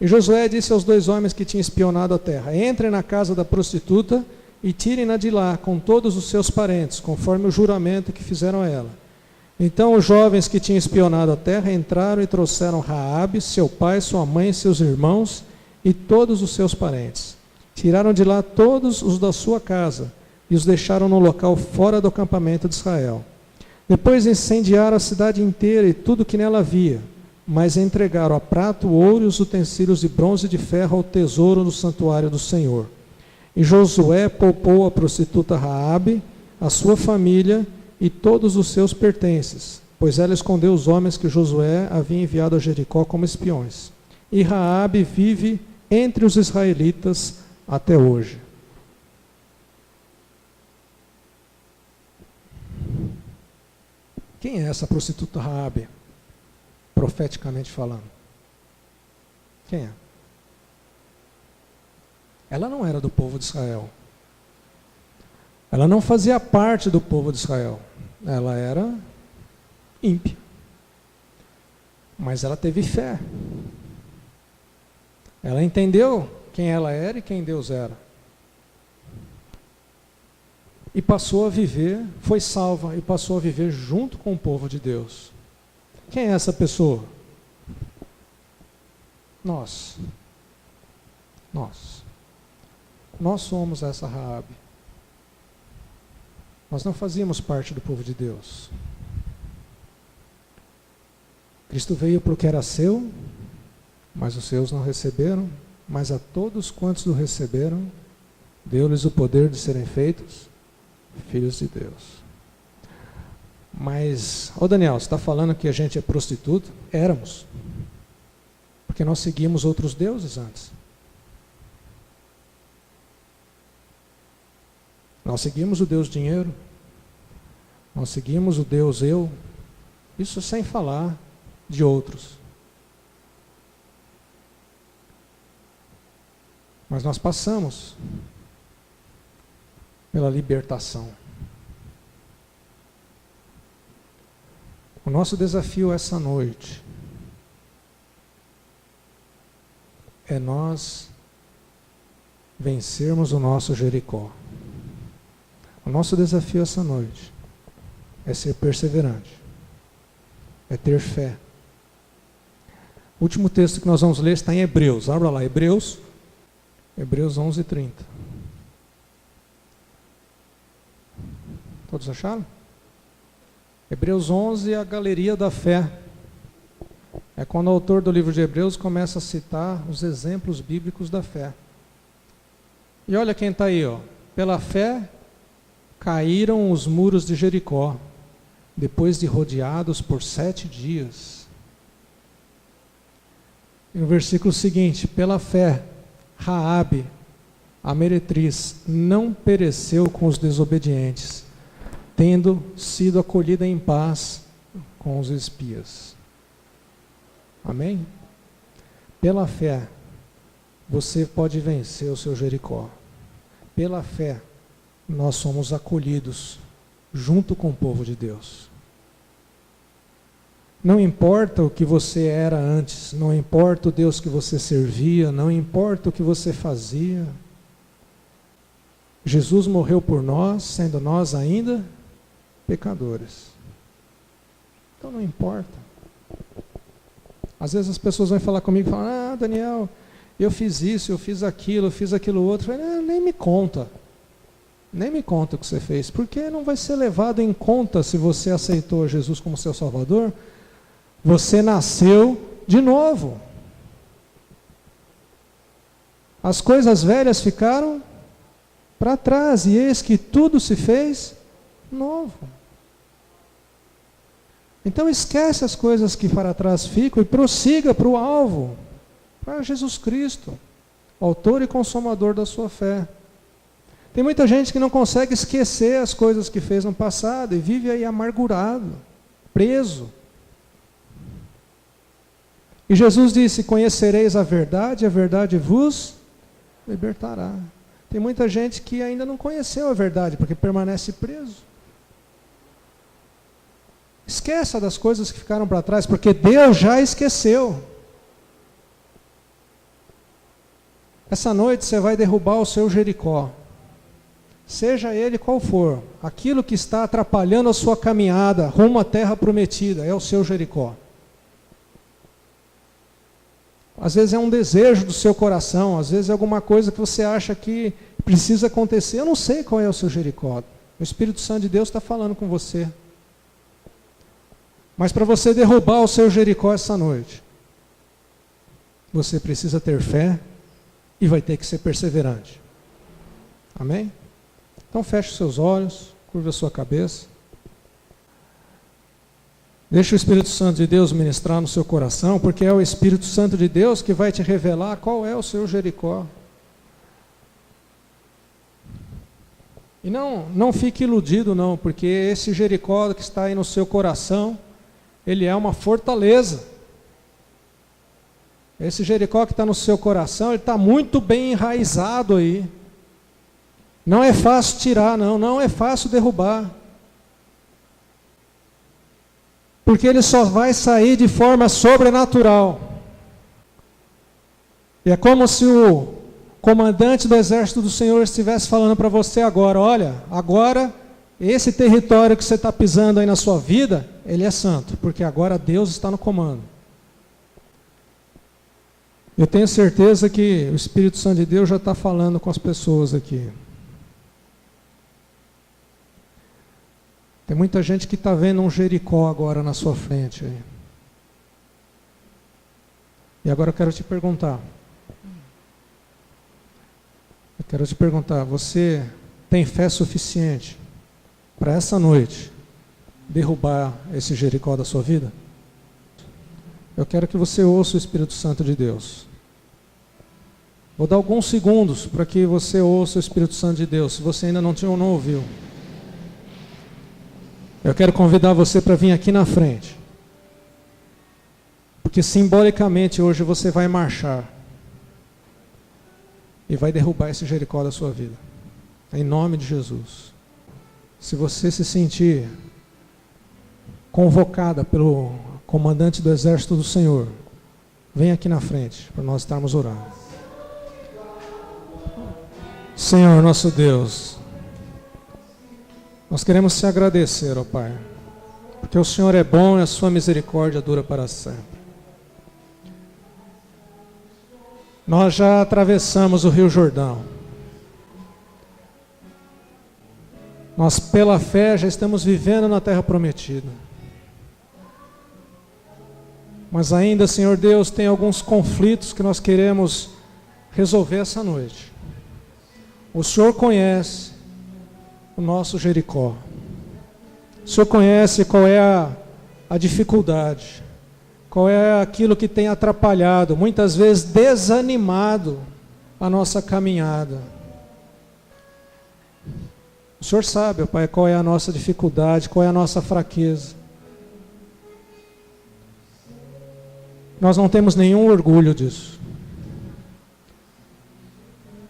[SPEAKER 1] E Josué disse aos 2 homens que tinham espionado a terra: entrem na casa da prostituta e tirem-na de lá, com todos os seus parentes, conforme o juramento que fizeram a ela. Então os jovens que tinham espionado a terra entraram e trouxeram Raabe, seu pai, sua mãe, seus irmãos e todos os seus parentes. Tiraram de lá todos os da sua casa e os deixaram no local fora do acampamento de Israel. Depois incendiaram a cidade inteira e tudo que nela havia, mas entregaram a prata, o ouro e os utensílios de bronze e de ferro ao tesouro no santuário do Senhor. E Josué poupou a prostituta Raabe, a sua família e todos os seus pertences, pois ela escondeu os homens que Josué havia enviado a Jericó como espiões. E Raabe vive entre os israelitas até hoje. Quem é essa prostituta Raabe, profeticamente falando? Quem é? Ela não era do povo de Israel. Ela não fazia parte do povo de Israel. Ela era ímpia. Mas ela teve fé. Ela entendeu quem ela era e quem Deus era. E passou a viver, foi salva e passou a viver junto com o povo de Deus. Quem é essa pessoa? Nós. Nós somos essa Raabe. Nós não fazíamos parte do povo de Deus. Cristo veio para o que era seu, mas os seus não receberam, mas a todos quantos o receberam, deu-lhes o poder de serem feitos filhos de Deus. Mas, Daniel, você está falando que a gente é prostituta? Éramos. Porque nós seguimos outros deuses antes. Nós seguimos o Deus dinheiro, nós seguimos o Deus eu, isso sem falar de outros. Mas nós passamos pela libertação. O nosso desafio essa noite é nós vencermos o nosso Jericó. O nosso desafio essa noite é ser perseverante, é ter fé. O último texto que nós vamos ler está em Hebreus. Abra lá, Hebreus 11:30. Todos acharam? Hebreus 11 é a galeria da fé. É quando o autor do livro de Hebreus começa a citar os exemplos bíblicos da fé. E olha quem está aí, ó. Pela fé caíram os muros de Jericó, depois de rodeados por 7 dias. E no versículo seguinte, pela fé, Raabe, a meretriz, não pereceu com os desobedientes, tendo sido acolhida em paz com os espias. Amém? Pela fé, você pode vencer o seu Jericó. Pela fé, nós somos acolhidos junto com o povo de Deus. Não importa o que você era antes, não importa o Deus que você servia, não importa o que você fazia. Jesus morreu por nós, sendo nós ainda pecadores. Então não importa. Às vezes as pessoas vão falar comigo e falam, Daniel, eu fiz isso, eu fiz aquilo outro. Eu falei, nem me conta. Nem me conta o que você fez, porque não vai ser levado em conta se você aceitou Jesus como seu Salvador. Você nasceu de novo. As coisas velhas ficaram para trás, e eis que tudo se fez novo. Então esquece as coisas que para trás ficam e prossiga para o alvo, para Jesus Cristo, autor e consumador da sua fé. Tem muita gente que não consegue esquecer as coisas que fez no passado e vive aí amargurado, preso. E Jesus disse, conhecereis a verdade vos libertará. Tem muita gente que ainda não conheceu a verdade, porque permanece preso. Esqueça das coisas que ficaram para trás, porque Deus já esqueceu. Essa noite você vai derrubar o seu Jericó. Seja ele qual for, aquilo que está atrapalhando a sua caminhada rumo à terra prometida, é o seu Jericó. Às vezes é um desejo do seu coração, às vezes é alguma coisa que você acha que precisa acontecer. Eu não sei qual é o seu Jericó. O Espírito Santo de Deus está falando com você. Mas para você derrubar o seu Jericó essa noite, você precisa ter fé e vai ter que ser perseverante. Amém? Então feche os seus olhos, curva a sua cabeça. Deixa o Espírito Santo de Deus ministrar no seu coração, porque é o Espírito Santo de Deus que vai te revelar qual é o seu Jericó. E não fique iludido não, porque esse Jericó que está aí no seu coração, ele é uma fortaleza. Esse Jericó que está no seu coração, ele está muito bem enraizado aí. Não é fácil tirar, não é fácil derrubar. Porque ele só vai sair de forma sobrenatural. E é como se o comandante do exército do Senhor estivesse falando para você agora, olha, agora esse território que você está pisando aí na sua vida, ele é santo, porque agora Deus está no comando. Eu tenho certeza que o Espírito Santo de Deus já está falando com as pessoas aqui. Tem muita gente que está vendo um Jericó agora na sua frente. Aí. E agora eu quero te perguntar. Você tem fé suficiente para essa noite derrubar esse Jericó da sua vida? Eu quero que você ouça o Espírito Santo de Deus. Vou dar alguns segundos para que você ouça o Espírito Santo de Deus, se você ainda não ouviu. Eu quero convidar você para vir aqui na frente. Porque simbolicamente hoje você vai marchar. E vai derrubar esse Jericó da sua vida. Em nome de Jesus. Se você se sentir convocada pelo comandante do exército do Senhor, vem aqui na frente para nós estarmos orando. Senhor nosso Deus, nós queremos te agradecer, ó Pai, porque o Senhor é bom e a sua misericórdia dura para sempre. Nós já atravessamos o Rio Jordão. Nós, pela fé, já estamos vivendo na terra prometida. Mas ainda, Senhor Deus, tem alguns conflitos que nós queremos resolver essa noite. O Senhor conhece o nosso Jericó. O Senhor conhece qual é a dificuldade, qual é aquilo que tem atrapalhado, muitas vezes desanimado a nossa caminhada. O Senhor sabe, ó Pai, qual é a nossa dificuldade, qual é a nossa fraqueza. Nós não temos nenhum orgulho disso.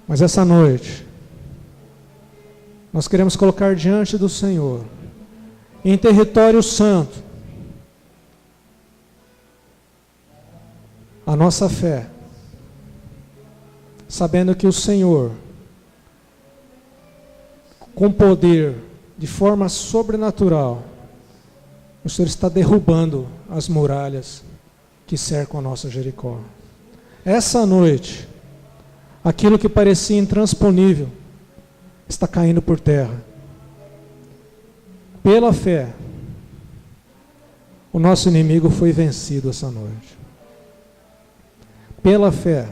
[SPEAKER 1] Mas essa noite, nós queremos colocar diante do Senhor, em território santo, a nossa fé, sabendo que o Senhor, com poder, de forma sobrenatural, o Senhor está derrubando as muralhas que cercam a nossa Jericó. Essa noite, aquilo que parecia intransponível está caindo por terra. Pela fé, o nosso inimigo foi vencido essa noite. Pela fé,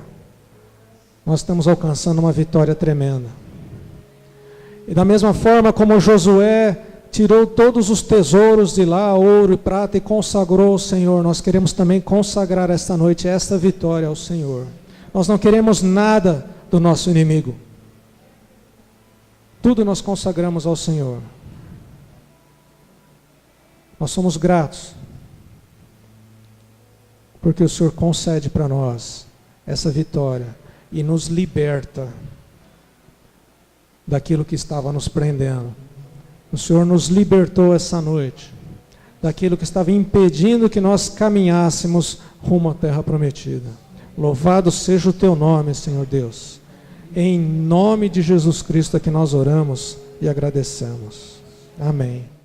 [SPEAKER 1] nós estamos alcançando uma vitória tremenda. E da mesma forma como Josué tirou todos os tesouros de lá, ouro e prata, e consagrou ao Senhor, nós queremos também consagrar esta noite esta vitória ao Senhor. Nós não queremos nada do nosso inimigo. Tudo nós consagramos ao Senhor. Nós somos gratos, porque o Senhor concede para nós essa vitória e nos liberta daquilo que estava nos prendendo. O Senhor nos libertou essa noite daquilo que estava impedindo que nós caminhássemos rumo à terra prometida. Louvado seja o teu nome, Senhor Deus. Em nome de Jesus Cristo é que nós oramos e agradecemos. Amém.